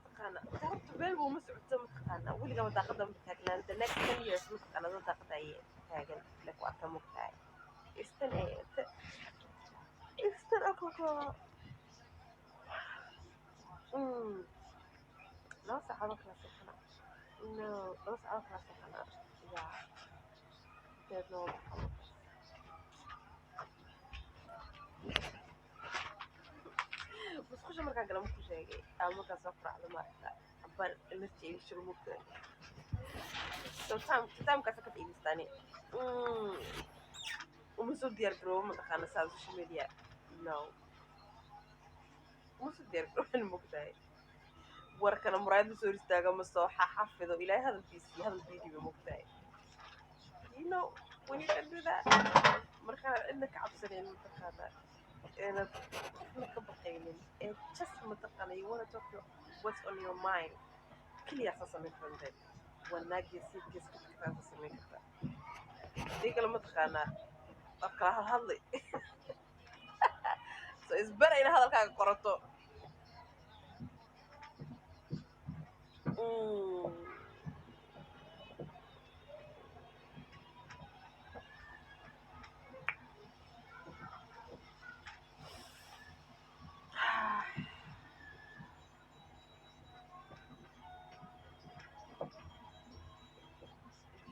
متقانا تعرفت بيل ومسعود متقانا ولي قام داقدا متاكنا the next 10 years متقانا داقدا اي تاغن لك واركا مقتاي استن اكوكو لا صعبة كلاسيكنا no لا صعبة كلاسيكنا yeah there's no بس خوش مركا قلم كو شيغي اما كا سفر على ما بر نفتي شو ممكن so time كا سكت ايستاني ومسو ديار جرو متقانا سوشيال ميديا no مسو ديار جرو المقتاي warkana muraayada soo istaaga ma soo xafido ilaahay hadalkiisa hadal video mugtaay you know when you can do that marka inna ka cabsaneen mutaqaana ina ka baqaynin just mutaqaana you want to talk to what's on your mind kaliya xasan from that wanaagi sidkiis ka fikirta sameyn karta diga mutaqaana afka hadlay so is better in hadalkaaga qorato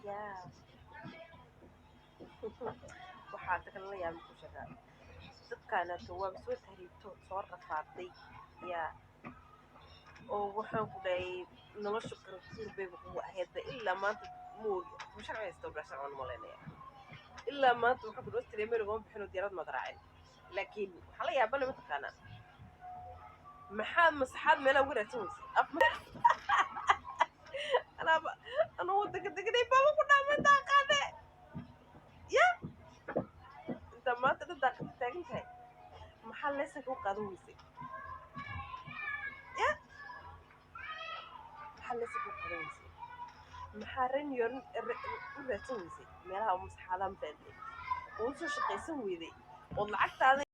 yeah waxaa takan la yaab ku shaqa dadkaana waa soo tahriibto soo rafaaday yaa oo waxaan ku dhahay nolosha qarqur bay ugu ahayd ilaa maanta moogi mushar haysto brashan on molenaya ilaa maanta waxa ku dhostay meel ugu bixino diirad madraacin laakiin waxa la yaabana ma taqaana maxaa masaxad meel ugu raadsanaysa أنا ودك دقني بابا كنا من داقة يا أنت ما تقدر داقة تاجن هاي محل لسه كو قادوسي يا محل لسه كو قادوسي محرن يورن الرتوسي مالها مسحالة مفادي وانتو شقيسن ويدي والله عكت هذا